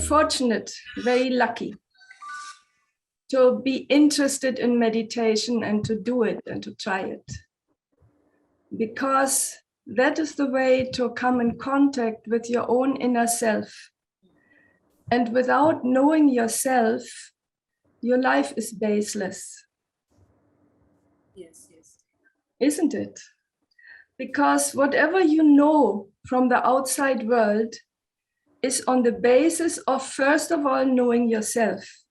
fortunate, very lucky to be interested in meditation and to do it and to try it. Because that is the way to come in contact with your own inner self. And without knowing yourself, your life is baseless. Yes, yes. Isn't it? Because whatever you know from the outside world is on the basis of, first of all, knowing yourself.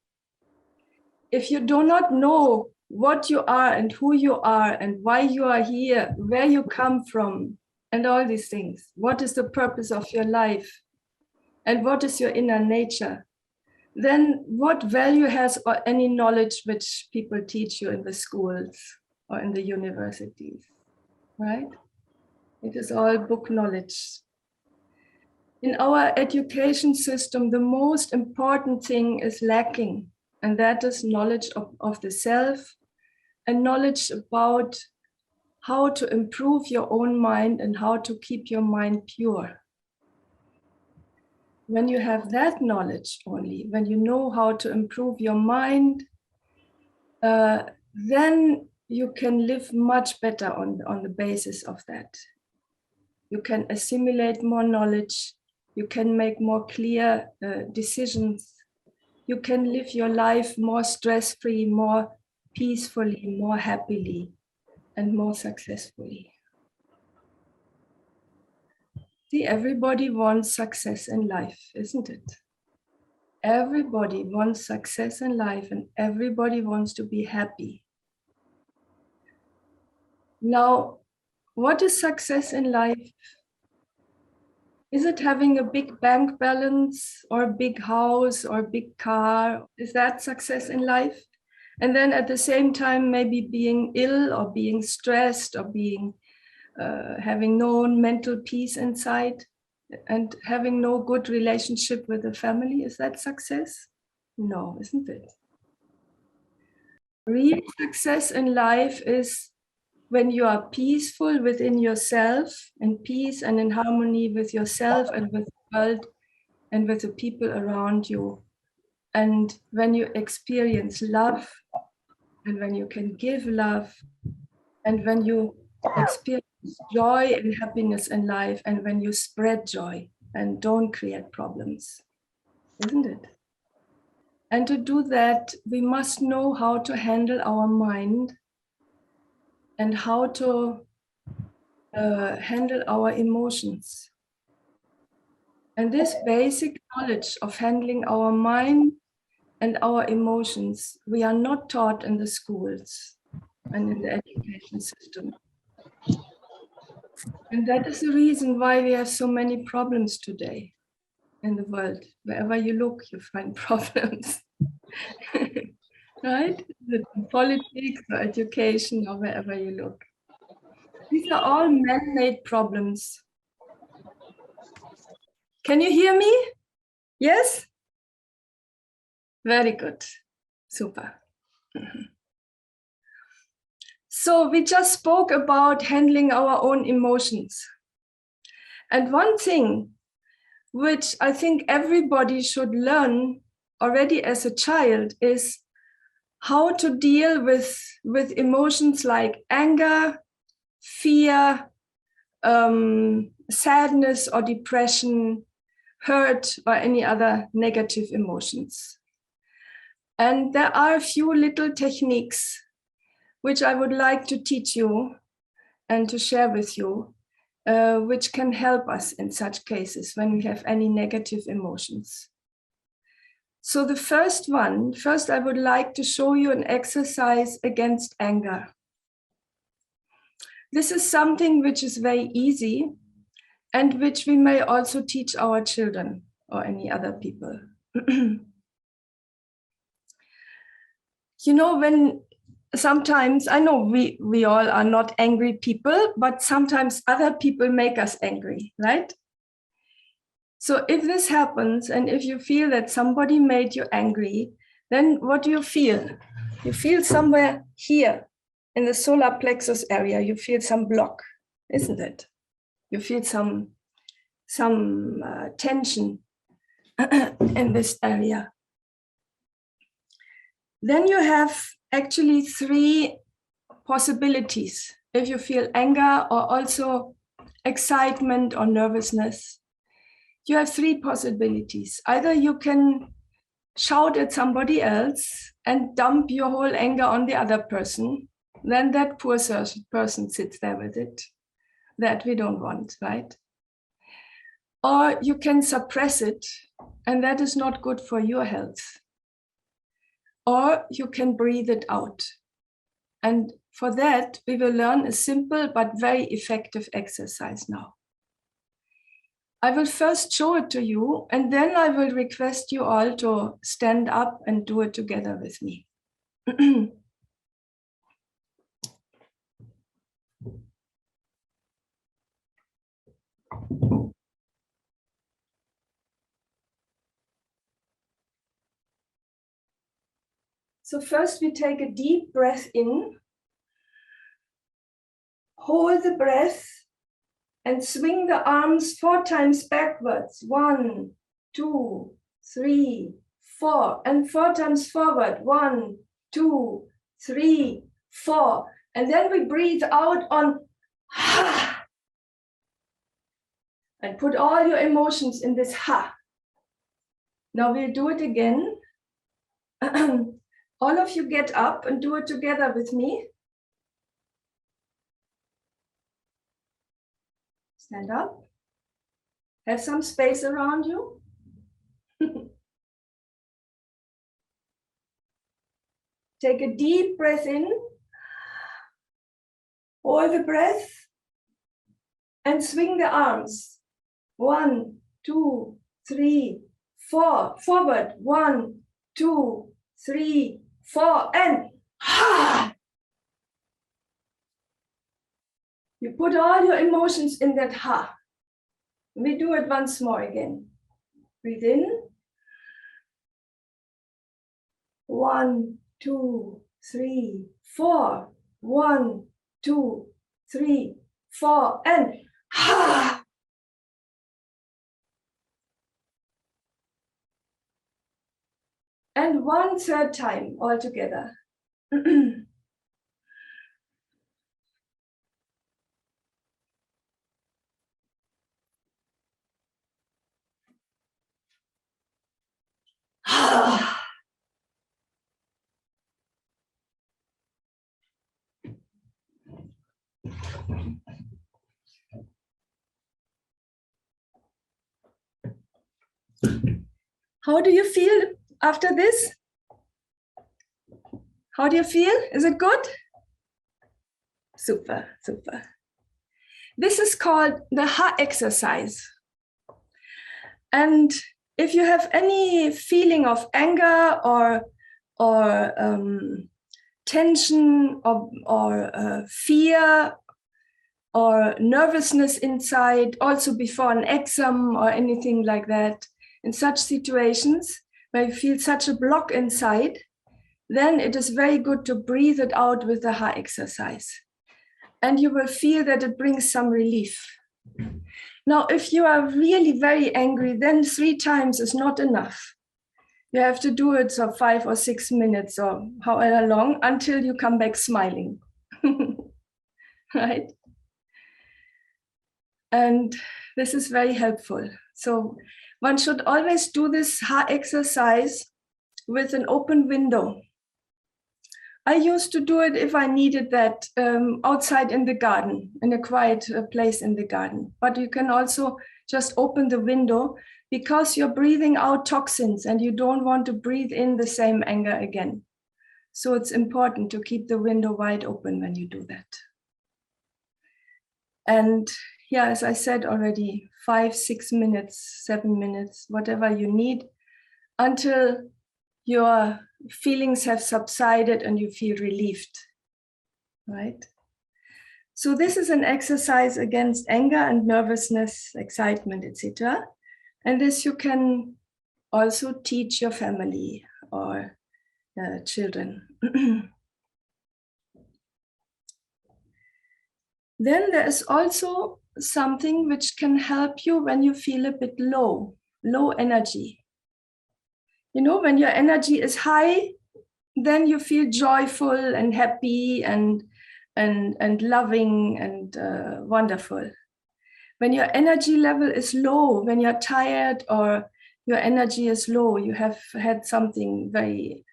If you do not know what you are and who you are and why you are here, where you come from, and all these things, what is the purpose of your life, and what is your inner nature, then what value has any knowledge which people teach you in the schools or in the universities, right? It is all book knowledge. In our education system, the most important thing is lacking, and that is knowledge of the self and knowledge about how to improve your own mind and how to keep your mind pure. When you have that knowledge only, when you know how to improve your mind, then you can live much better on the basis of that. You can assimilate more knowledge. You can make more clear decisions. You can live your life more stress-free, more peacefully, more happily, and more successfully. See, everybody wants success in life, isn't it? Everybody wants success in life and everybody wants to be happy. Now, what is success in life? Is it having a big bank balance or a big house or a big car? Is that success in life? And then at the same time, maybe being ill or being stressed or being having no mental peace inside and having no good relationship with the family. Is that success? No, isn't it? Real success in life is when you are peaceful within yourself, in peace and in harmony with yourself and with the world and with the people around you. And when you experience love and when you can give love and when you experience joy and happiness in life and when you spread joy and don't create problems, isn't it? And to do that, we must know how to handle our mind and how to handle our emotions. And this basic knowledge of handling our mind and our emotions, we are not taught in the schools and in the education system. And that is the reason why we have so many problems today in the world. Wherever you look, you find problems. Right? In politics or education or wherever you look. These are all man-made problems. Can you hear me? Yes? Very good. Super. So we just spoke about handling our own emotions. And one thing which I think everybody should learn already as a child is how to deal with emotions like anger, fear, sadness or depression, hurt, or any other negative emotions. And there are a few little techniques which I would like to teach you and to share with you, which can help us in such cases when we have any negative emotions. So the first I would like to show you an exercise against anger. This is something which is very easy and which we may also teach our children or any other people. You know, when sometimes, I know we all are not angry people, but sometimes other people make us angry, right? So if this happens and if you feel that somebody made you angry, then what do you feel? You feel somewhere here in the solar plexus area, you feel some block, isn't it? You feel some tension. in this area. Then you have actually 3 possibilities. If you feel anger or also excitement or nervousness, you have 3 possibilities. Either you can shout at somebody else and dump your whole anger on the other person, then that poor person sits there with it. That we don't want, right? Or you can suppress it, and that is not good for your health. Or you can breathe it out. And for that, we will learn a simple but very effective exercise now. I will first show it to you, and then I will request you all to stand up and do it together with me. So first we take a deep breath in, hold the breath, and swing the arms 4 times backwards. 1, 2, 3, 4, and 4 times forward. 1, 2, 3, 4. And then we breathe out on ha. And put all your emotions in this ha. Now we'll do it again. All of you get up and do it together with me. Stand up. Have some space around you. Take a deep breath in. Hold the breath. And swing the arms. 1, 2, 3, 4. Forward. 1, 2, 3, 4. And ha! You put all your emotions in that ha. We do it once more again. Breathe in. 1, 2, 3, 4. 1, 2, 3, 4. And ha! And 1 third time all together. How do you feel after this? How do you feel? Is it good? Super, super. This is called the ha exercise. And if you have any feeling of anger or tension or fear or nervousness inside, also before an exam or anything like that, in such situations where you feel such a block inside, then it is very good to breathe it out with the ha exercise. And you will feel that it brings some relief. Now, if you are really very angry, then 3 times is not enough. You have to do it for 5 or 6 minutes or however long until you come back smiling, right? And this is very helpful. So one should always do this ha exercise with an open window. I used to do it if I needed that outside in the garden, in a quiet place in the garden. But you can also just open the window because you're breathing out toxins and you don't want to breathe in the same anger again. So it's important to keep the window wide open when you do that. And yeah, as I said already, 5, 6 minutes, 7 minutes, whatever you need, until your feelings have subsided and you feel relieved, right? So this is an exercise against anger and nervousness, excitement, etc. And this you can also teach your family or children. Then there is also something which can help you when you feel a bit low energy. You know, when your energy is high, then you feel joyful and happy and loving and wonderful. When your energy level is low, when you're tired or your energy is low, you have had something very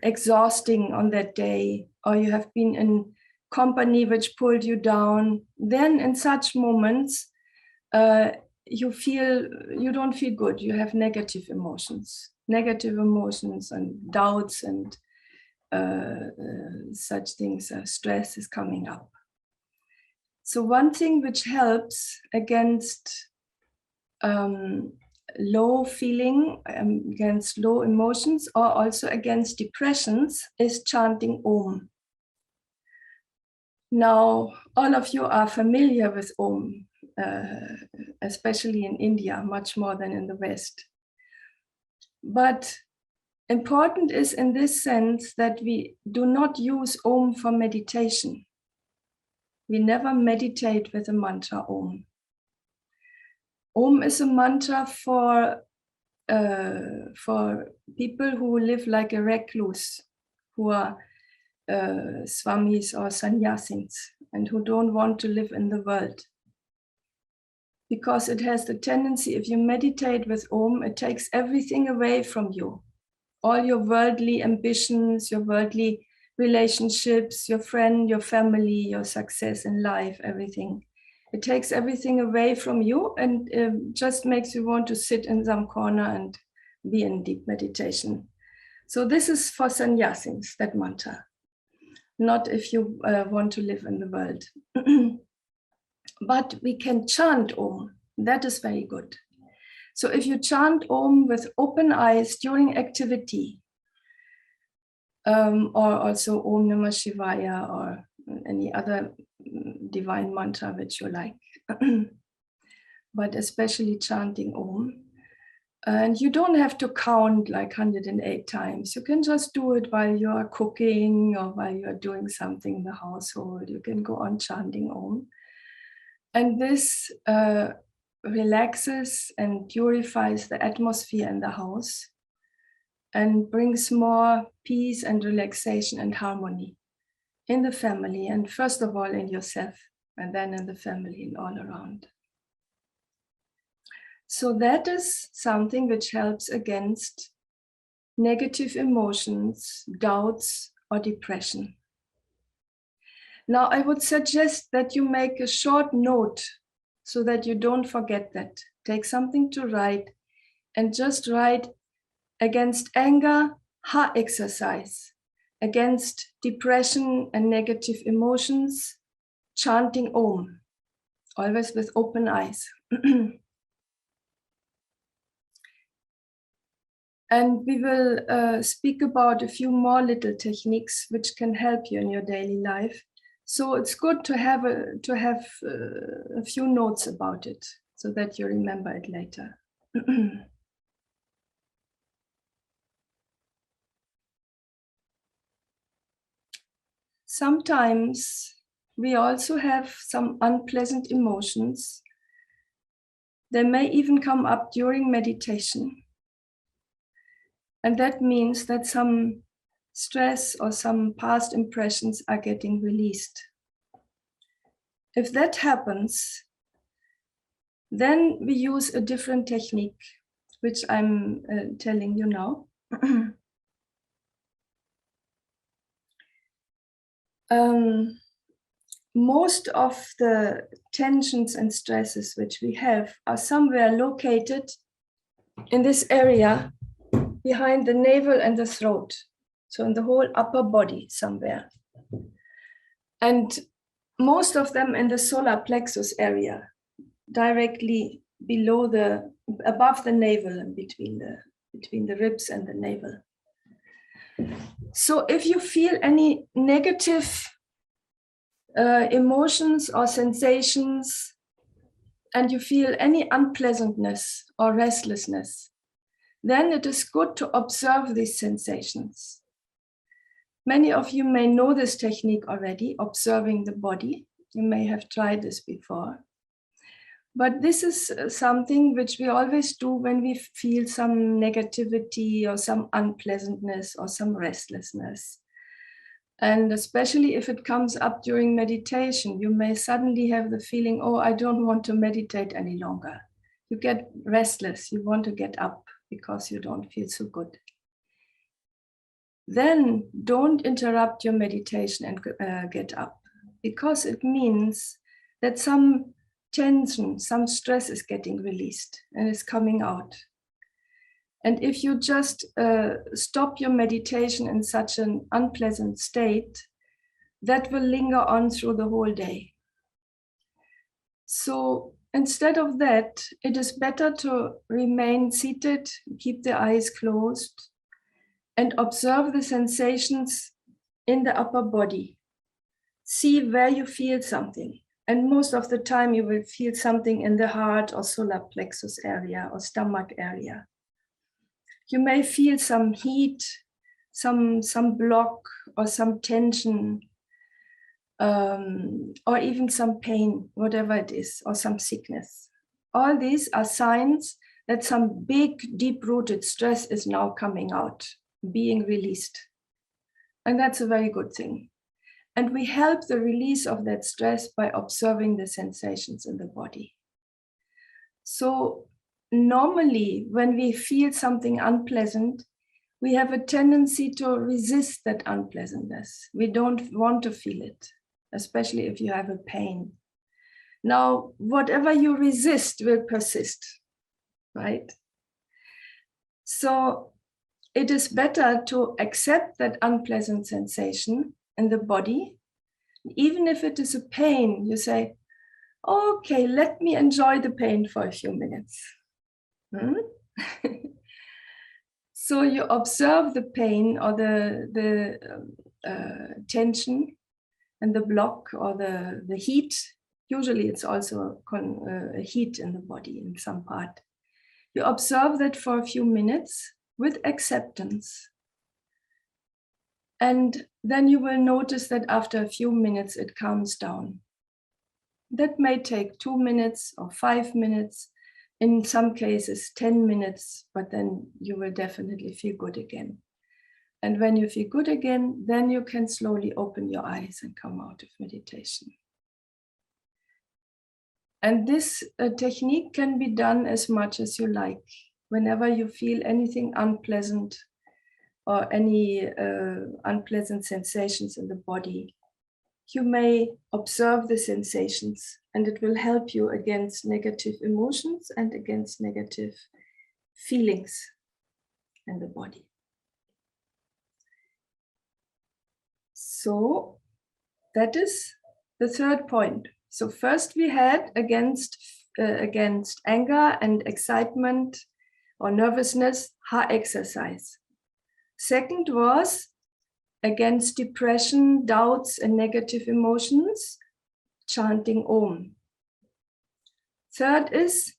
exhausting on that day, or you have been in company which pulled you down, then in such moments, you don't feel good. You have negative emotions and doubts and such things. Stress is coming up. So one thing which helps against low feeling, against low emotions, or also against depressions, is chanting Om. Now, all of you are familiar with Om, especially in India, much more than in the West. But important is in this sense that we do not use Om for meditation. We never meditate with the mantra Om. Om is a mantra for people who live like a recluse, who are swamis or sannyasis, and who don't want to live in the world. Because it has the tendency, if you meditate with Om, it takes everything away from you. All your worldly ambitions, your worldly relationships, your friend, your family, your success in life, everything. It takes everything away from you and just makes you want to sit in some corner and be in deep meditation. So this is for sannyasis, that mantra, not if you want to live in the world. But we can chant Om. That is very good. So if you chant Om with open eyes during activity, or also Om Namah Shivaya or any other divine mantra which you like, but especially chanting Om. And you don't have to count like 108 times. You can just do it while you are cooking or while you are doing something in the household. You can go on chanting Om. And this relaxes and purifies the atmosphere in the house and brings more peace and relaxation and harmony in the family, and first of all in yourself, and then in the family and all around. So that is something which helps against negative emotions, doubts, or depression. Now, I would suggest that you make a short note so that you don't forget that. Take something to write and just write against anger, ha exercise, against depression and negative emotions, chanting Om, always with open eyes. And we will speak about a few more little techniques which can help you in your daily life. So it's good to have a few notes about it so that you remember it later. Sometimes we also have some unpleasant emotions. They may even come up during meditation. And that means that some stress or some past impressions are getting released. If that happens, then we use a different technique, which I'm telling you now. Most of the tensions and stresses which we have are somewhere located in this area behind the navel and the throat. So in the whole upper body somewhere. And most of them in the solar plexus area, directly above the navel and between the ribs and the navel. So if you feel any negative emotions or sensations, and you feel any unpleasantness or restlessness, then it is good to observe these sensations. Many of you may know this technique already, observing the body. You may have tried this before. But this is something which we always do when we feel some negativity or some unpleasantness or some restlessness. And especially if it comes up during meditation, you may suddenly have the feeling, oh, I don't want to meditate any longer. You get restless, you want to get up because you don't feel so good. Then don't interrupt your meditation and get up, because it means that some tension, some stress is getting released and is coming out. And if you just stop your meditation in such an unpleasant state, that will linger on through the whole day. So instead of that, it is better to remain seated, keep the eyes closed, and observe the sensations in the upper body. See where you feel something. And most of the time you will feel something in the heart or solar plexus area or stomach area. You may feel some heat, some block or some tension, or even some pain, whatever it is, or some sickness. All these are signs that some big, deep-rooted stress is now coming out, being released. And that's a very good thing. And we help the release of that stress by observing the sensations in the body. So normally, when we feel something unpleasant, we have a tendency to resist that unpleasantness. We don't want to feel it, especially if you have a pain. Now, whatever you resist will persist, right? So it is better to accept that unpleasant sensation in the body. Even if it is a pain, you say, okay, let me enjoy the pain for a few minutes. So you observe the pain or the tension and the block or the heat. Usually it's also a heat in the body in some part. You observe that for a few minutes with acceptance. And then you will notice that after a few minutes, it calms down. That may take 2 minutes or 5 minutes, in some cases 10 minutes, but then you will definitely feel good again. And when you feel good again, then you can slowly open your eyes and come out of meditation. And this technique can be done as much as you like. Whenever you feel anything unpleasant or any unpleasant sensations in the body, you may observe the sensations, and it will help you against negative emotions and against negative feelings in the body. So that is the third point. So first we had against anger and excitement or nervousness, ha exercise. Second was against depression, doubts, and negative emotions, chanting Om. Third is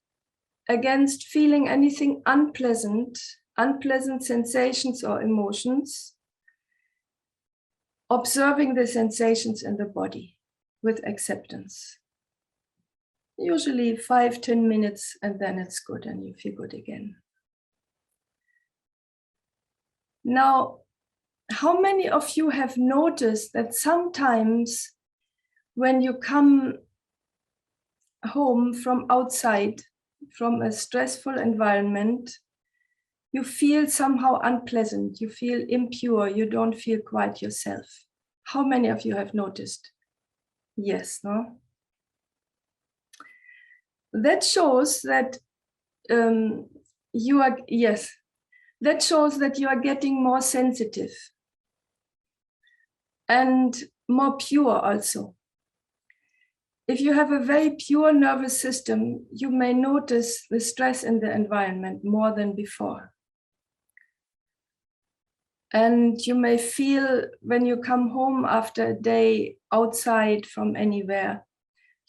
against feeling anything unpleasant sensations or emotions, observing the sensations in the body with acceptance. Usually 5-10 minutes, and then it's good and you feel good again. Now, how many of you have noticed that sometimes when you come home from outside, from a stressful environment, you feel somehow unpleasant, you feel impure, you don't feel quite yourself? How many of you have noticed? Yes, no? That shows that that shows that you are getting more sensitive and more pure also. If you have a very pure nervous system, you may notice the stress in the environment more than before. And you may feel when you come home after a day outside from anywhere,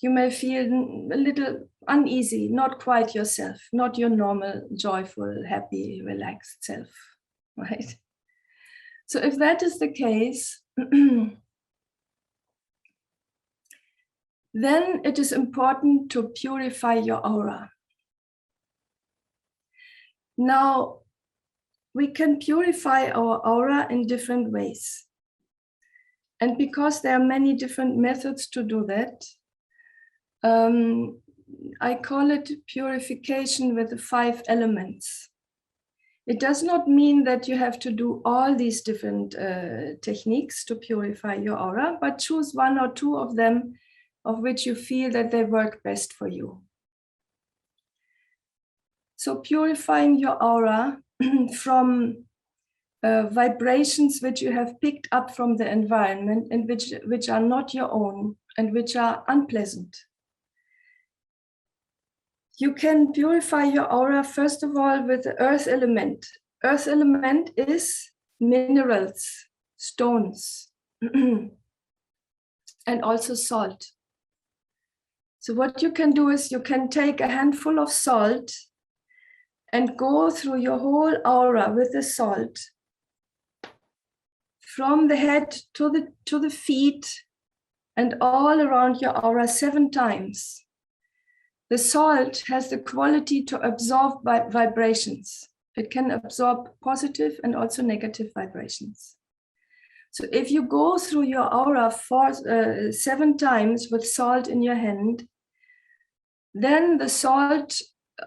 you may feel a little uneasy, not quite yourself, not your normal, joyful, happy, relaxed self, right? So if that is the case, Then it is important to purify your aura. Now, we can purify our aura in different ways. And because there are many different methods to do that, I call it purification with the 5 elements. It does not mean that you have to do all these different techniques to purify your aura, but choose 1 or 2 of them of which you feel that they work best for you. So purifying your aura from vibrations which you have picked up from the environment and which are not your own and which are unpleasant. You can purify your aura, first of all, with the earth element. Earth element is minerals, stones, and also salt. So what you can do is you can take a handful of salt and go through your whole aura with the salt, from the head to the feet and all around your aura 7 times. The salt has the quality to absorb vibrations. It can absorb positive and also negative vibrations. So if you go through your aura 7 times with salt in your hand, then the salt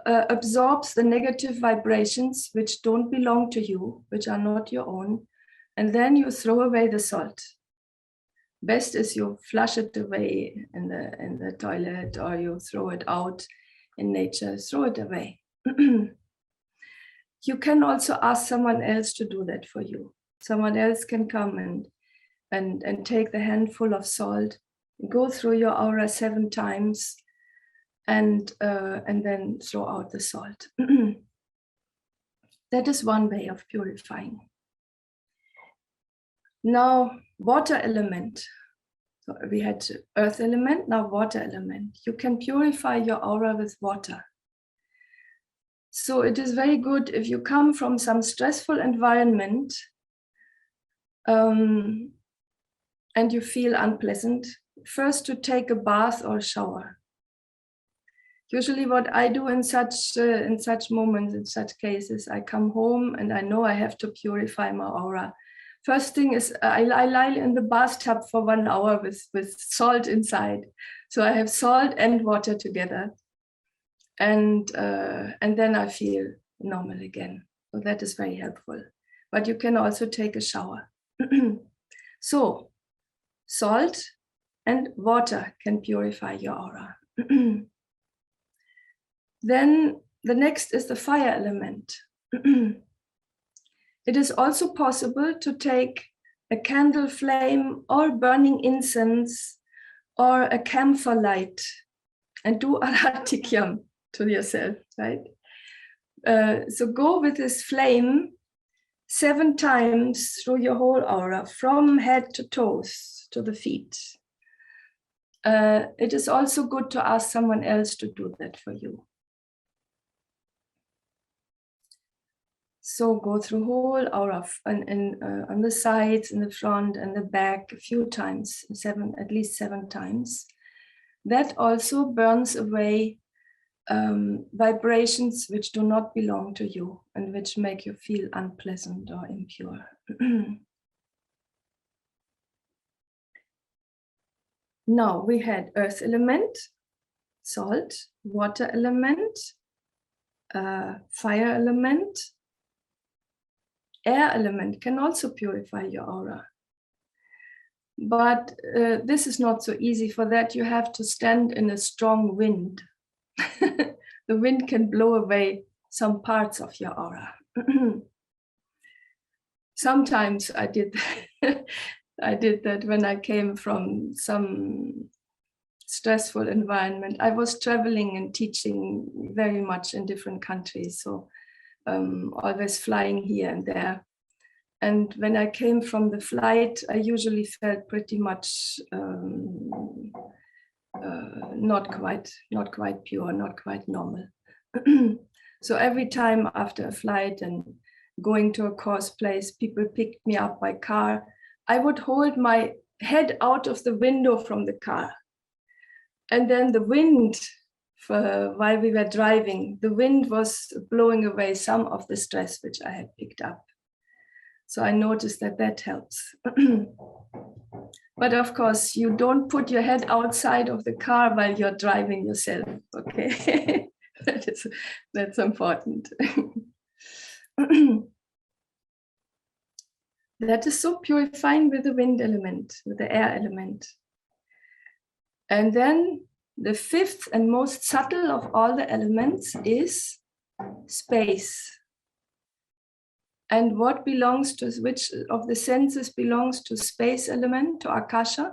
absorbs the negative vibrations which don't belong to you, which are not your own, and then you throw away the salt. Best is you flush it away in the toilet, or you throw it out in nature, throw it away. You can also ask someone else to do that for you. Someone else can come and take the handful of salt, go through your aura 7 times, and then throw out the salt. That is one way of purifying. Now, water element. So we had earth element, now water element. You can purify your aura with water. So it is very good if you come from some stressful environment and you feel unpleasant, first to take a bath or shower. Usually what I do in such moments, in such cases, I come home and I know I have to purify my aura. First thing is I lie in the bathtub for 1 hour with salt inside. So I have salt and water together. And then I feel normal again. So that is very helpful. But you can also take a shower. So salt and water can purify your aura. Then the next is the fire element. It is also possible to take a candle flame or burning incense or a camphor light and do aratikyam to yourself, right? So go with this flame 7 times through your whole aura, from head to toes to the feet. It is also good to ask someone else to do that for you. So go through whole aura on the sides, in the front, and the back a few times, at least 7 times. That also burns away vibrations which do not belong to you and which make you feel unpleasant or impure. Now we had earth element, salt, water element, fire element. Air element can also purify your aura. But this is not so easy. For that, you have to stand in a strong wind. The wind can blow away some parts of your aura. Sometimes I did I did that when I came from some stressful environment. I was traveling and teaching very much in different countries, so always flying here and there. And when I came from the flight, I usually felt pretty much not quite pure, not quite normal. So every time after a flight and going to a course place, people picked me up by car. I would hold my head out of the window from the car And then the wind, while we were driving, the wind was blowing away some of the stress which I had picked up. So I noticed that that helps. But of course, you don't put your head outside of the car while you're driving yourself, okay? That's important. That is so purifying with the wind element, with the air element. And then the fifth and most subtle of all the elements is space. And what belongs to, which of the senses belongs to space element, to Akasha?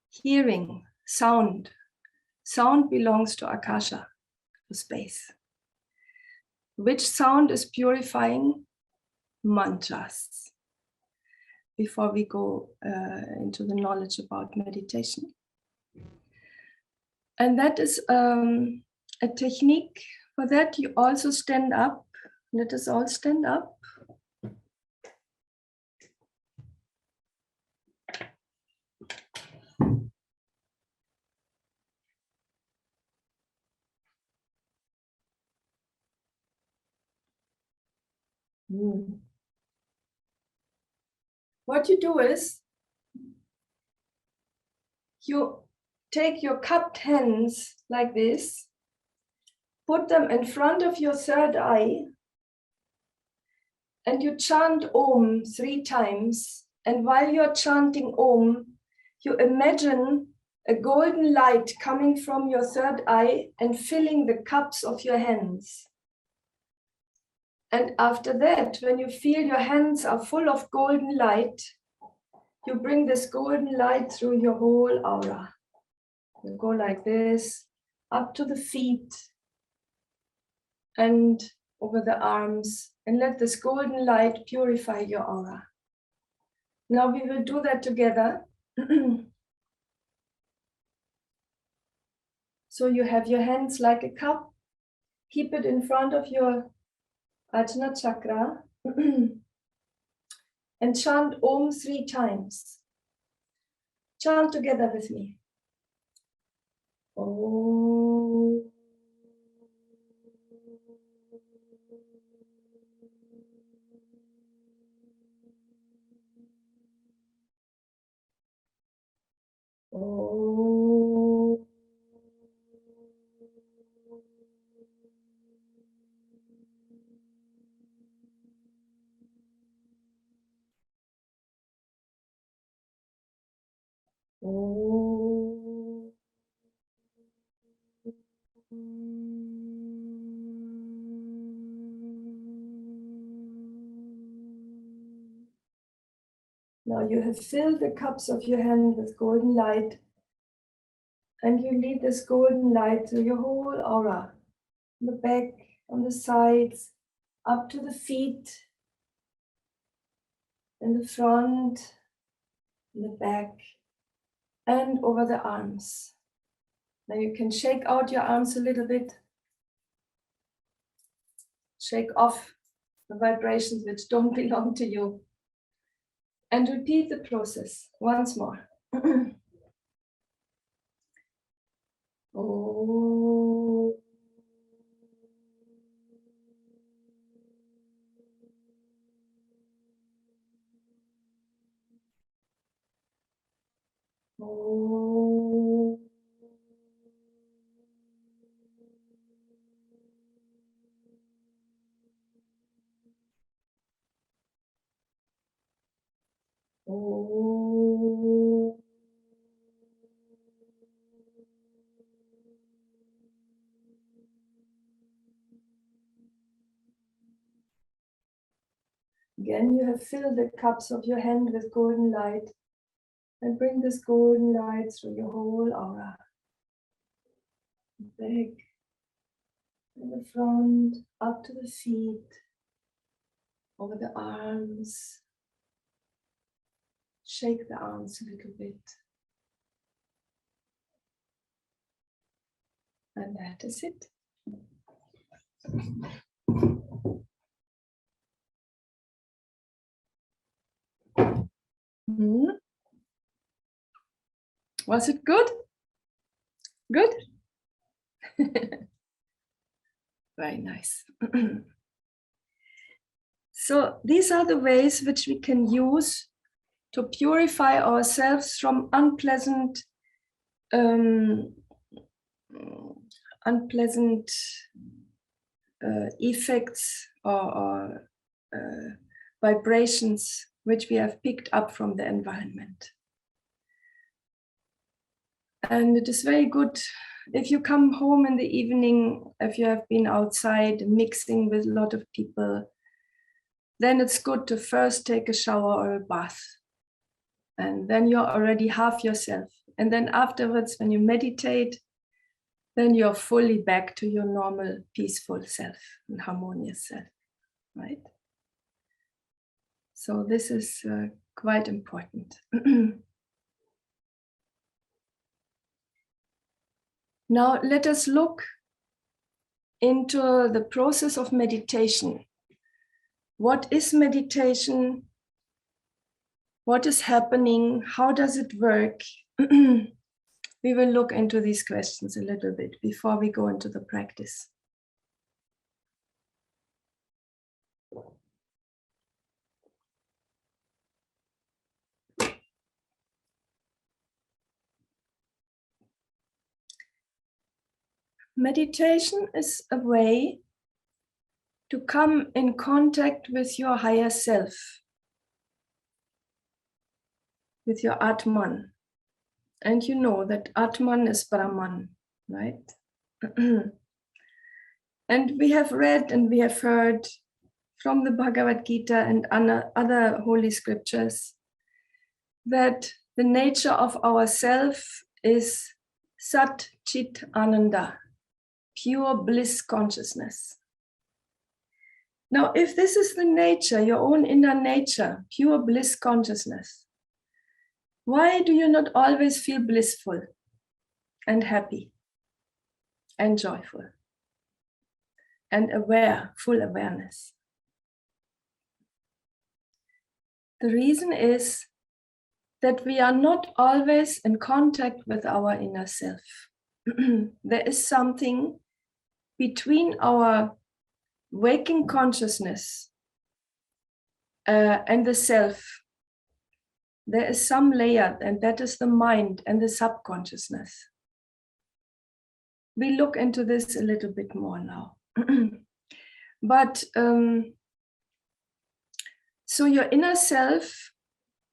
Hearing, sound. Sound belongs to Akasha, to space. Which sound is purifying? Mantras. Before we go into the knowledge about meditation. And that is a technique. For that, you also stand up. Let us all stand up. What you do is, you take your cupped hands like this, put them in front of your third eye, and you chant Om 3 times. And while you're chanting Om, you imagine a golden light coming from your third eye and filling the cups of your hands. And after that, when you feel your hands are full of golden light, you bring this golden light through your whole aura. You go like this, up to the feet and over the arms, and let this golden light purify your aura. Now we will do that together. So you have your hands like a cup, keep it in front of your Ajna chakra, and chant Om 3 times. Chant together with me. Om. Om. Om. Now you have filled the cups of your hand with golden light, and you lead this golden light through your whole aura, on the back, on the sides, up to the feet, in the front, in the back, and over the arms. Now you can shake out your arms a little bit. Shake off the vibrations which don't belong to you. And repeat the process once more. Oh. Oh. Oh. Again, you have filled the cups of your hand with golden light, and bring this golden light through your whole aura. Back, in the front, up to the feet, over the arms. Shake the arms a little bit. And that is it. Was it good? Good? Very nice. So these are the ways which we can use to purify ourselves from unpleasant effects or vibrations which we have picked up from the environment. And it is very good if you come home in the evening, if you have been outside mixing with a lot of people, then it's good to first take a shower or a bath. And then you're already half yourself. And then afterwards, when you meditate, then you're fully back to your normal, peaceful self and harmonious self, right? So this is quite important. Now let us look into the process of meditation. What is meditation? What is happening? How does it work? We will look into these questions a little bit before we go into the practice. Meditation is a way to come in contact with your higher self, with your Atman. And you know that Atman is Brahman, right? And we have read and we have heard from the Bhagavad Gita and other holy scriptures that the nature of our self is Sat Chit Ananda, pure bliss consciousness. Now, if this is the nature, your own inner nature, pure bliss consciousness, why do you not always feel blissful and happy and joyful and aware, full awareness? The reason is that we are not always in contact with our inner self. There is something between our waking consciousness and the self. There is some layer, and that is the mind and the subconsciousness. We look into this a little bit more now. But so your inner self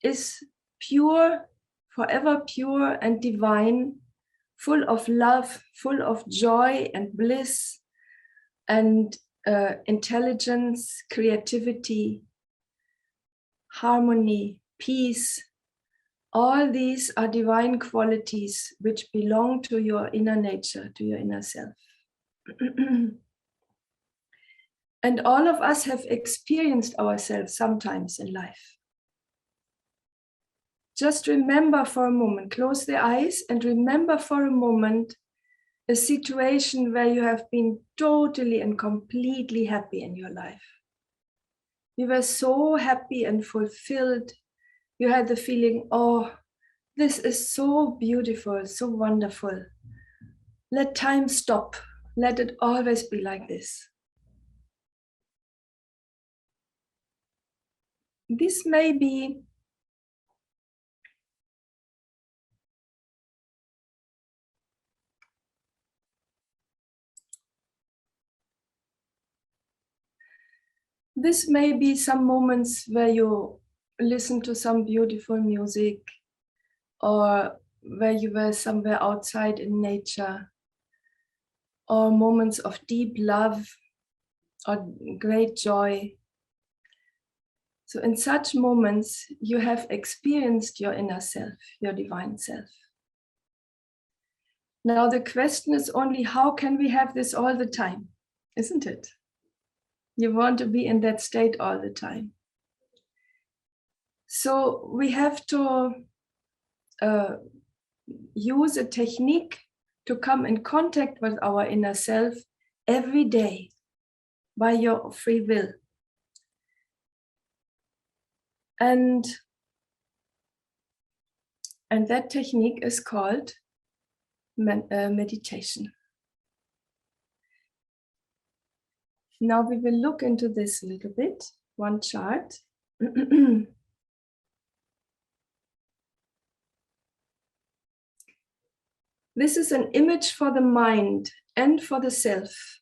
is pure, forever pure and divine, full of love, full of joy and bliss and intelligence, creativity, harmony, peace. All these are divine qualities which belong to your inner nature, to your inner self. And all of us have experienced ourselves sometimes in life. Just remember for a moment, close the eyes and remember for a moment a situation where you have been totally and completely happy in your life. You were so happy and fulfilled. You had the feeling, oh, this is so beautiful, so wonderful. Let time stop. Let it always be like this. This may be some moments where you listen to some beautiful music, or where you were somewhere outside in nature, or moments of deep love or great joy. So in such moments, you have experienced your inner self, your divine self. Now the question is only, how can we have this all the time? Isn't it? You want to be in that state all the time. So we have to use a technique to come in contact with our inner self every day by your free will. And that technique is called meditation. Now we will look into this a little bit, one chart. This is an image for the mind and for the self.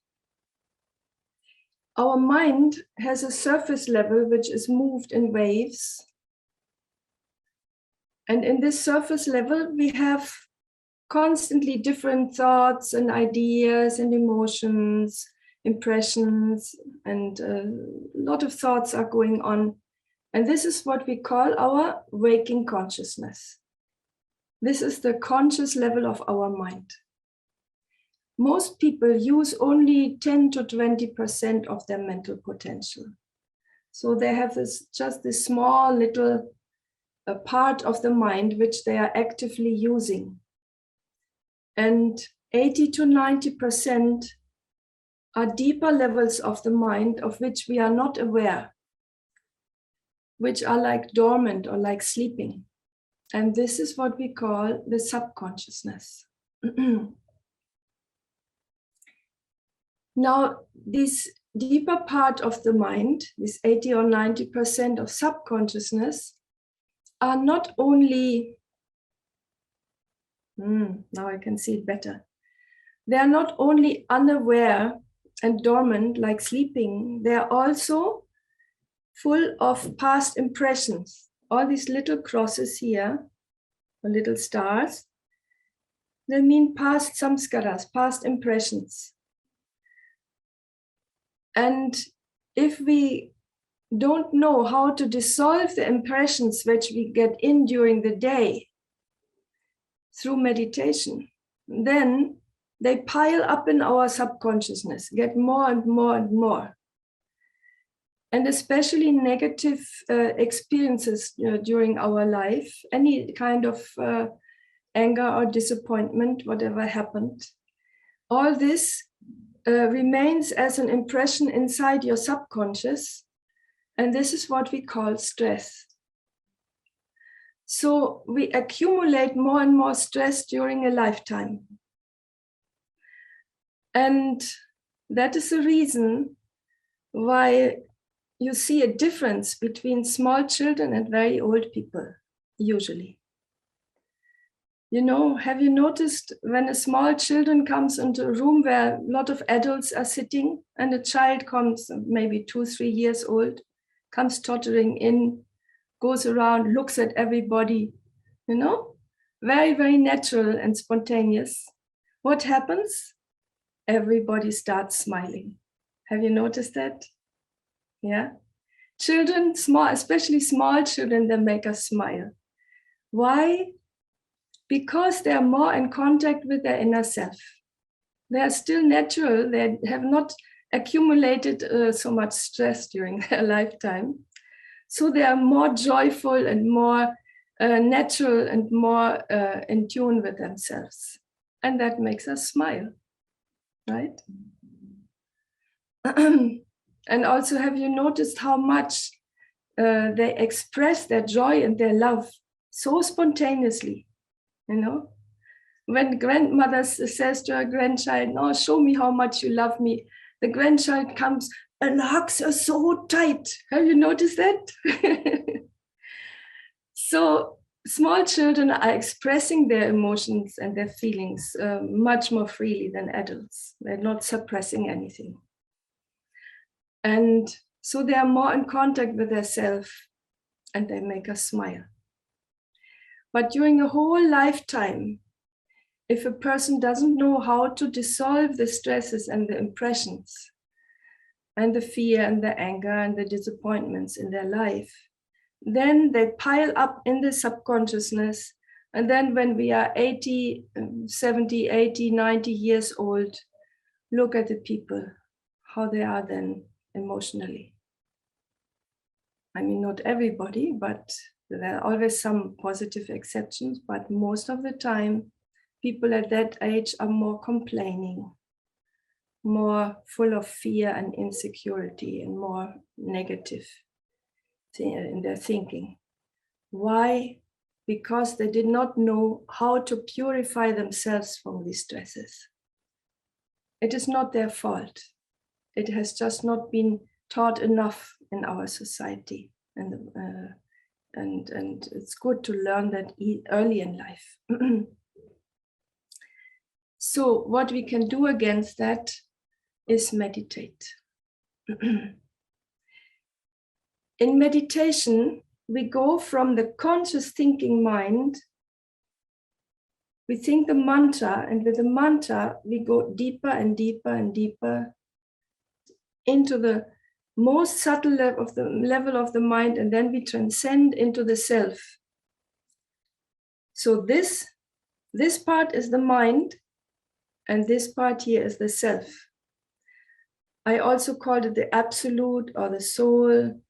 Our mind has a surface level which is moved in waves. And in this surface level, we have constantly different thoughts and ideas and emotions, impressions, and a lot of thoughts are going on. And this is what we call our waking consciousness. This is the conscious level of our mind. Most people use only 10 to 20% of their mental potential. So they have just this small little part of the mind which they are actively using. And 80 to 90% are deeper levels of the mind of which we are not aware, which are like dormant or like sleeping. And this is what we call the subconsciousness. Now, this deeper part of the mind, this 80 or 90% of subconsciousness, are not only, now I can see it better. They are not only unaware and dormant like sleeping, they are also full of past impressions. All these little crosses here, or little stars, they mean past samskaras, past impressions. And if we don't know how to dissolve the impressions which we get in during the day through meditation, then they pile up in our subconsciousness, get more and more and more. And especially negative experiences during our life, any kind of anger or disappointment, whatever happened, all this remains as an impression inside your subconscious. And this is what we call stress. So we accumulate more and more stress during a lifetime. And that is the reason why you see a difference between small children and very old people, usually. You know, have you noticed when a small children comes into a room where a lot of adults are sitting and a child comes, maybe 2, 3 years old, comes tottering in, goes around, looks at everybody, you know, very, very natural and spontaneous. What happens? Everybody starts smiling. Have you noticed that? Yeah. Children, small, especially small children, they make us smile. Why? Because they are more in contact with their inner self. They are still natural. They have not accumulated so much stress during their lifetime. So they are more joyful and more natural and more in tune with themselves. And that makes us smile, right? And also, have you noticed how much they express their joy and their love so spontaneously? You know, when grandmother says to her grandchild, "No, show me how much you love me," the grandchild comes and hugs her so tight. Have you noticed that? So small children are expressing their emotions and their feelings much more freely than adults. They're not suppressing anything. And so they are more in contact with their self and they make us smile. But during a whole lifetime, if a person doesn't know how to dissolve the stresses and the impressions and the fear and the anger and the disappointments in their life, then they pile up in the subconsciousness. And then when we are 80, 70, 80, 90 years old, look at the people, how they are then emotionally. I mean, not everybody, but there are always some positive exceptions, but most of the time, people at that age are more complaining, more full of fear and insecurity and more negative in their thinking. Why? because they did not know how to purify themselves from these stresses. It is not their fault. It has just not been taught enough in our society. And it's good to learn that early in life. So what we can do against that is meditate. In meditation, we go from the conscious thinking mind, we think the mantra, and with the mantra, we go deeper and deeper and deeper into the most subtle level of the mind, and then we transcend into the self. So this part is the mind, and this part here is the self. I also called it the absolute or the soul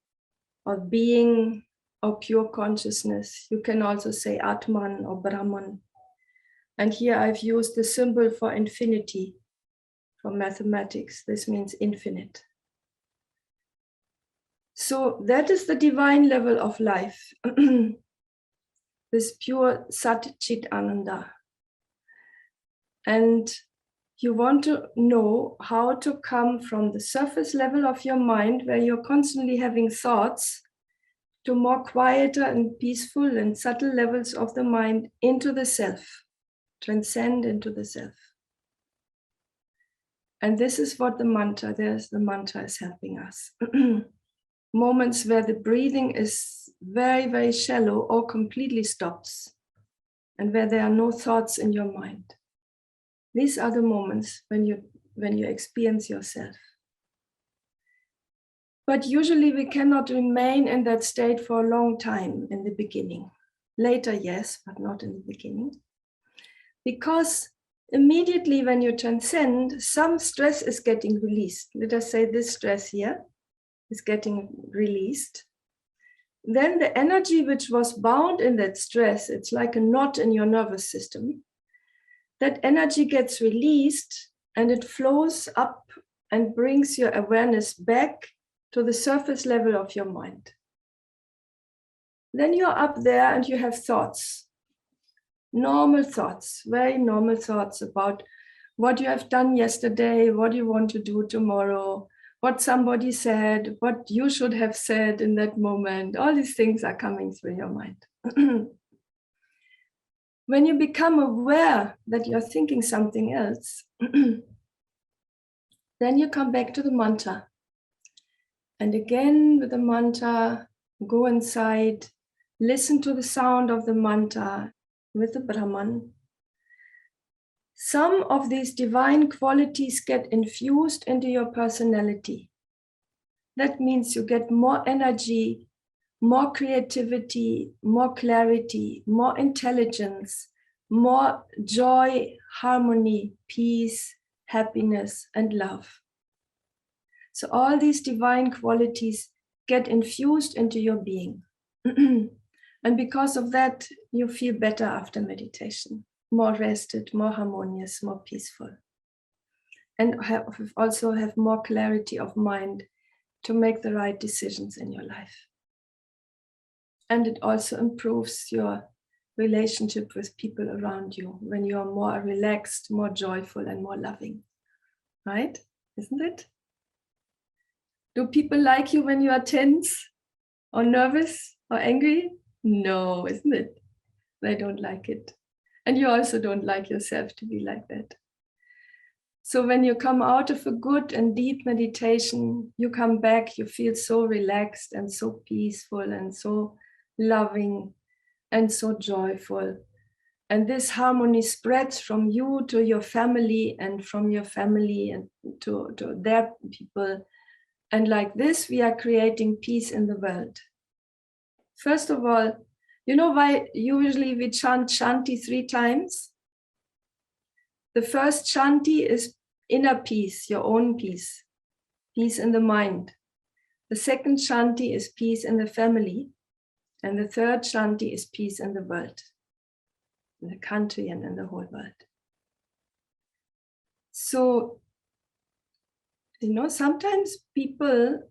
or being or pure consciousness. You can also say Atman or Brahman. And here I've used the symbol for infinity from mathematics. This means infinite. So that is the divine level of life. This pure Sat Chit Ananda. And you want to know how to come from the surface level of your mind, where you're constantly having thoughts, to more quieter and peaceful and subtle levels of the mind into the self, transcend into the self. And this is what the mantra is helping us. Moments where the breathing is very, very shallow or completely stops, and where there are no thoughts in your mind. These are the moments when you experience yourself. But usually we cannot remain in that state for a long time in the beginning. Later, yes, but not in the beginning. Because immediately when you transcend, some stress is getting released. Let us say this stress here is getting released. Then the energy which was bound in that stress, it's like a knot in your nervous system. That energy gets released and it flows up and brings your awareness back to the surface level of your mind. Then you're up there and you have thoughts, normal thoughts, very normal thoughts about what you have done yesterday, what you want to do tomorrow, what somebody said, what you should have said in that moment. All these things are coming through your mind. When you become aware that you're thinking something else, then you come back to the mantra. And again, with the mantra, go inside, listen to the sound of the mantra with the Brahman. Some of these divine qualities get infused into your personality. That means you get more energy, more creativity, more clarity, more intelligence, more joy, harmony, peace, happiness, and love. So all these divine qualities get infused into your being. And because of that, you feel better after meditation, more rested, more harmonious, more peaceful. And also have more clarity of mind to make the right decisions in your life. And it also improves your relationship with people around you when you are more relaxed, more joyful, and more loving. Right? Isn't it? Do people like you when you are tense or nervous or angry? No, isn't it? They don't like it. And you also don't like yourself to be like that. So when you come out of a good and deep meditation, you come back, you feel so relaxed and so peaceful and so loving and so joyful. And this harmony spreads from you to your family and from your family and to their people. And like this, we are creating peace in the world. First of all, you know why usually we chant Shanti 3 times? The first Shanti is inner peace, your own peace, peace in the mind. The second Shanti is peace in the family. And the third Shanti is peace in the world, in the country and in the whole world. So, sometimes people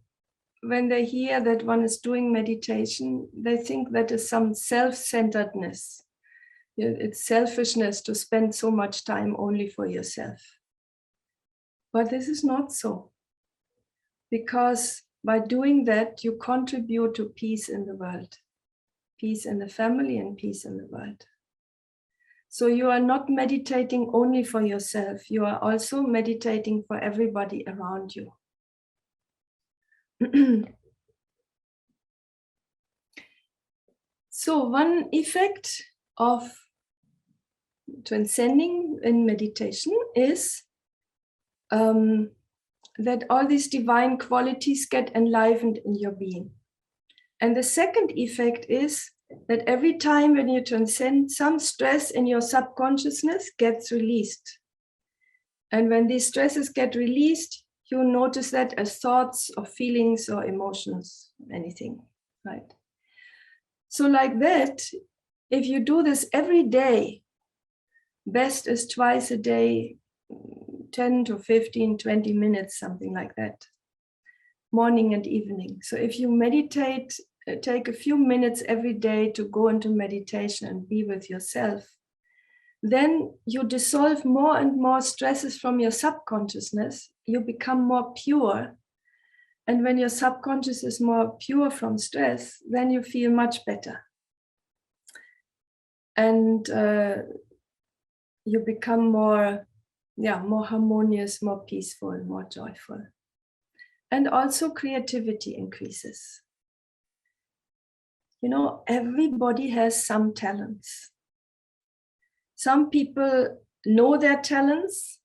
when they hear that one is doing meditation, they think that is some self-centeredness. It's selfishness to spend so much time only for yourself. But this is not so. Because by doing that, you contribute to peace in the world, peace in the family and peace in the world. So you are not meditating only for yourself, you are also meditating for everybody around you. So one effect of transcending in meditation is that all these divine qualities get enlivened in your being. And the second effect is that every time when you transcend, some stress in your subconsciousness gets released. And when these stresses get released, you notice that as thoughts or feelings or emotions, anything, right? So like that, if you do this every day, best is twice a day, 10 to 15, 20 minutes, something like that, morning and evening. So if you meditate, take a few minutes every day to go into meditation and be with yourself, then you dissolve more and more stresses from your subconsciousness. You become more pure. And when your subconscious is more pure from stress, then you feel much better. And you become more harmonious, more peaceful, more joyful. And also creativity increases. You know, everybody has some talents. Some people know their talents.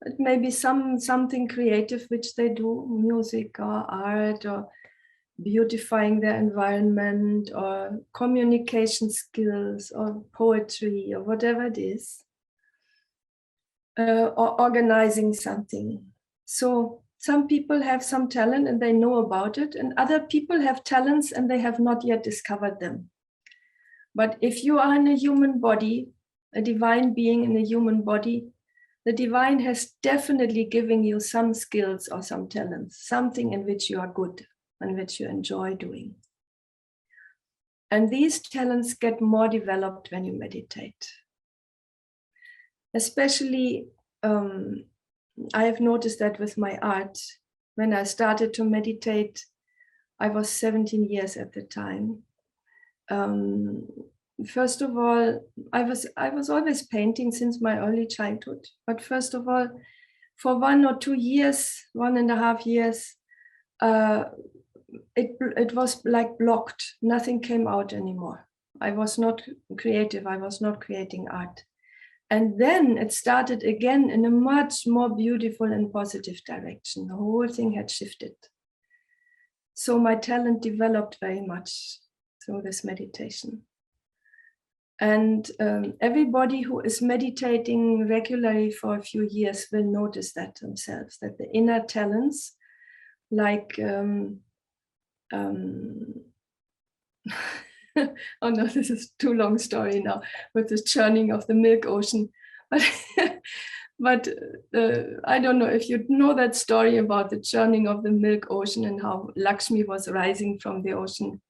It may be something creative which they do, music or art or beautifying their environment or communication skills or poetry or whatever it is, or organizing something. So some people have some talent and they know about it, and other people have talents and they have not yet discovered them. But if you are in a human body, a divine being in a human body, the divine has definitely given you some skills or some talents, something in which you are good and which you enjoy doing. And these talents get more developed when you meditate. Especially, I have noticed that with my art. When I started to meditate, I was 17 years at the time. First of all, I was always painting since my early childhood. But first of all, for 1 or 2 years, 1.5 years, it was like blocked. Nothing came out anymore. I was not creative. I was not creating art. And then it started again in a much more beautiful and positive direction. The whole thing had shifted. So my talent developed very much through this meditation. And everybody who is meditating regularly for a few years will notice that themselves, that the inner talents, like, oh no, this is too long story now, with the churning of the milk ocean. But I don't know if you know that story about the churning of the milk ocean and how Lakshmi was rising from the ocean.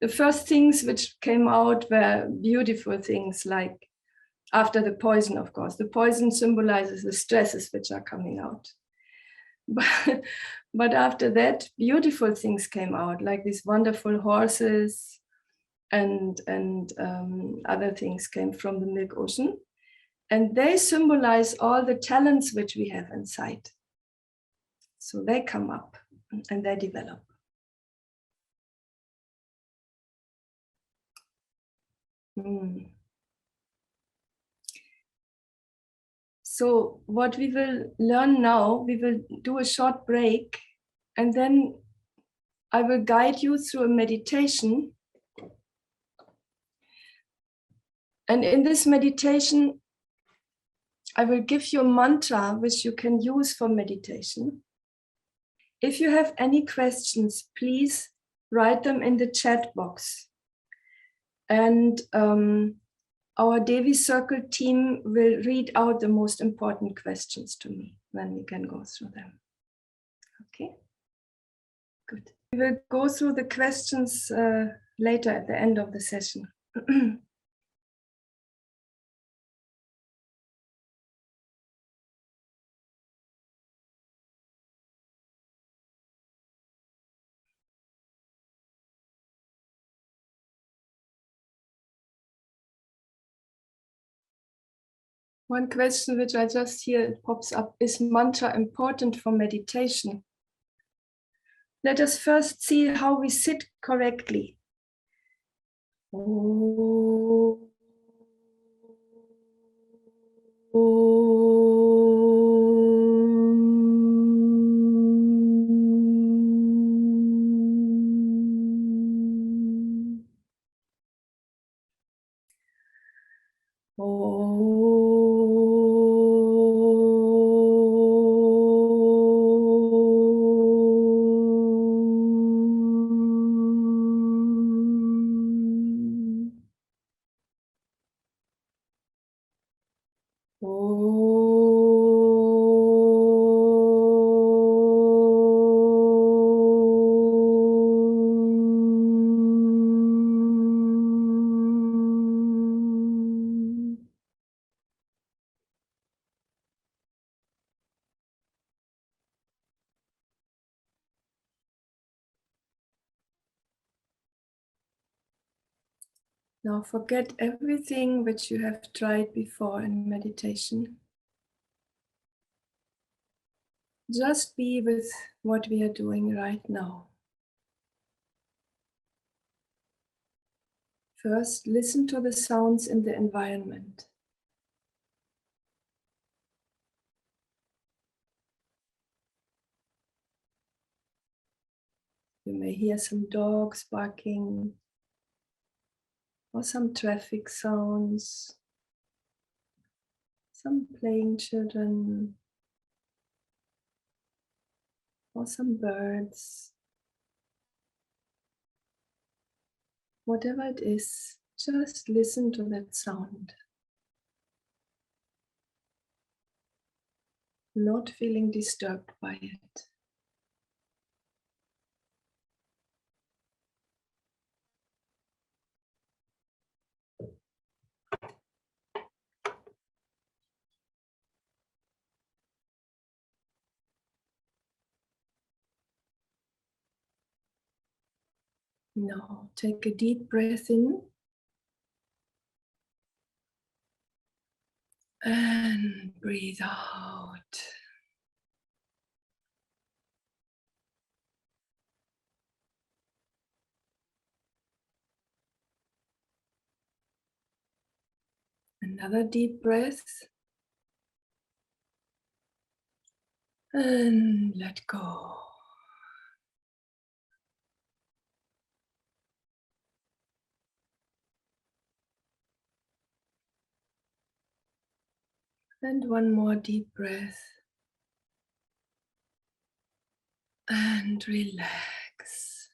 The first things which came out were beautiful things, like after the poison, of course. The poison symbolizes the stresses which are coming out. But after that, beautiful things came out, like these wonderful horses and other things came from the milk ocean. And they symbolize all the talents which we have inside. So they come up and they develop. So what we will learn now, we will do a short break, and then I will guide you through a meditation. And in this meditation, I will give you a mantra which you can use for meditation. If you have any questions, please write them in the chat box. And our Devi Circle team will read out the most important questions to me, then we can go through them. Okay, good. will go through the questions later at the end of the session. One question which I just hear it pops up, is mantra important for meditation? Let us first see how we sit correctly. Oh. Now forget everything which you have tried before in meditation. Just be with what we are doing right now. First, listen to the sounds in the environment. You may hear some dogs barking or some traffic sounds, some playing children or some birds. Whatever it is, just listen to that sound. Not feeling disturbed by it. Now take a deep breath in and breathe out. Another deep breath and let go. And one more deep breath and relax.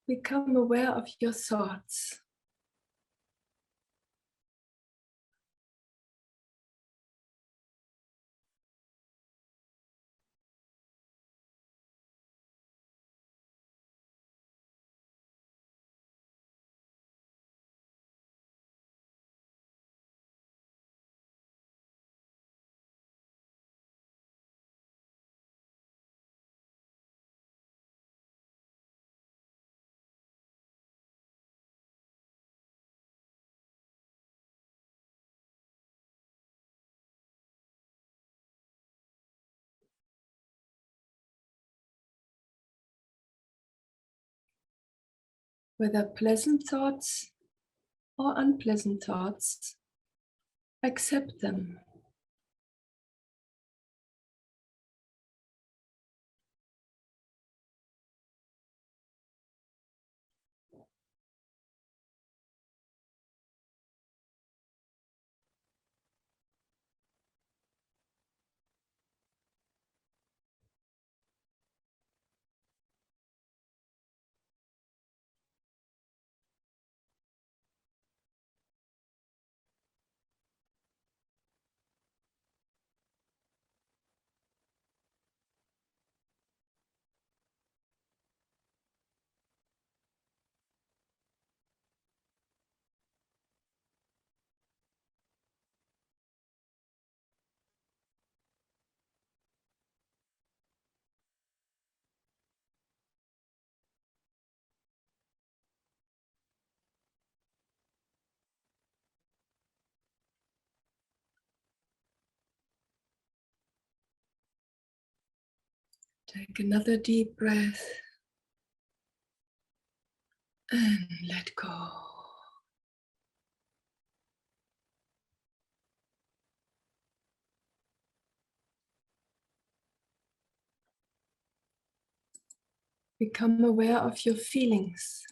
Become aware of your thoughts. Whether pleasant thoughts or unpleasant thoughts, accept them. Take another deep breath and let go. Become aware of your feelings.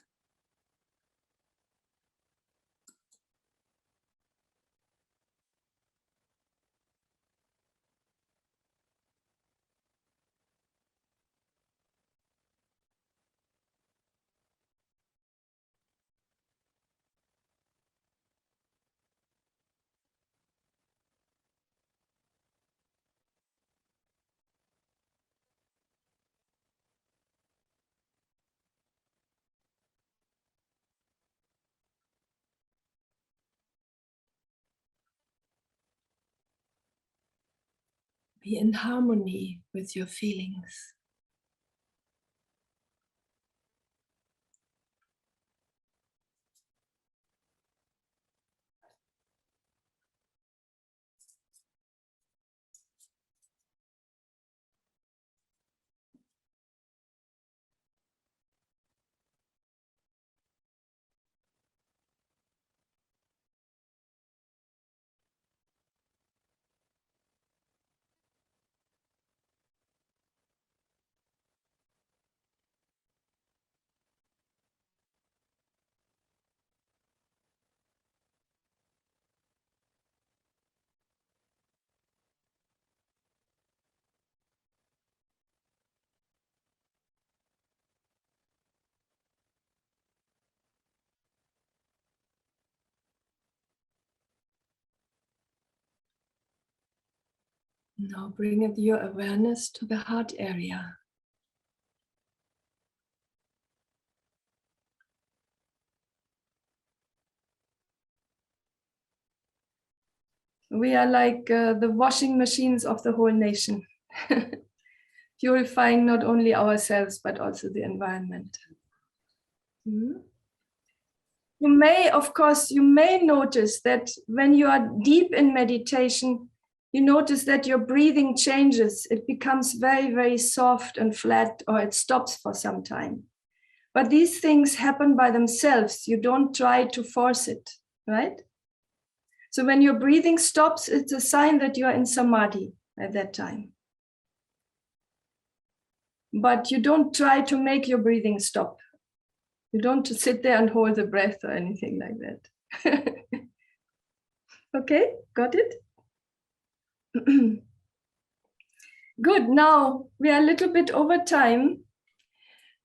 Be in harmony with your feelings. Now bring your awareness to the heart area. We are like the washing machines of the whole nation, purifying not only ourselves, but also the environment. You may, of course, you may notice that when you are deep in meditation, you notice that your breathing changes. It becomes very, very soft and flat, or it stops for some time. But these things happen by themselves. You don't try to force it, right? So when your breathing stops, it's a sign that you are in samadhi at that time. But you don't try to make your breathing stop. You don't sit there and hold the breath or anything like that. Okay, got it? Good, now we are a little bit over time.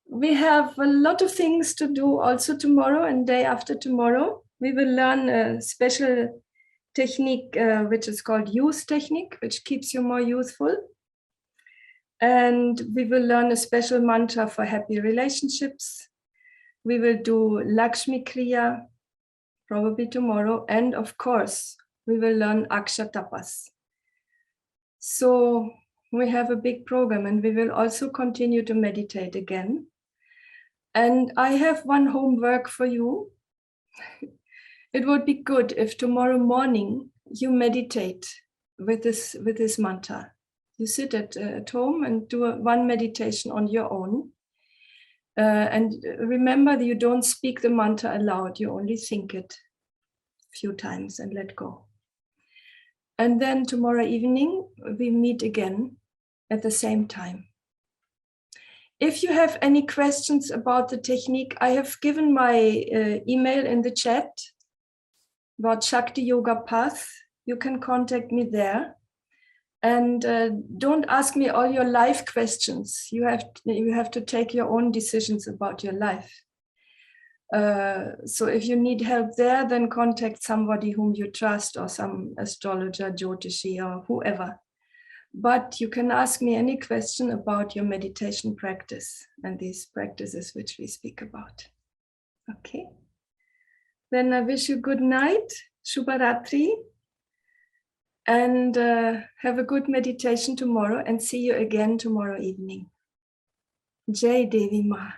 We have a lot of things to do also tomorrow and day after tomorrow. We will learn a special technique, which is called use technique, which keeps you more youthful. And we will learn a special mantra for happy relationships. We will do Lakshmi Kriya, probably tomorrow. And of course, we will learn Aksha Tapas. So we have a big program, and we will also continue to meditate again. And I have one homework for you. It would be good if tomorrow morning you meditate with this mantra. You sit at home and do one meditation on your own. And remember that you don't speak the mantra aloud, you only think it a few times and let go. And then tomorrow evening, we meet again at the same time. If you have any questions about the technique, I have given my email in the chat about Shakti Yoga Path. You can contact me there. And don't ask me all your life questions. You have to take your own decisions about your life. So if you need help there, then contact somebody whom you trust, or some astrologer, Jyotishi, or whoever. But you can ask me any question about your meditation practice and these practices which we speak about. Okay. Then I wish you good night, Shubharatri, and have a good meditation tomorrow, and see you again tomorrow evening. Jai Devi Ma.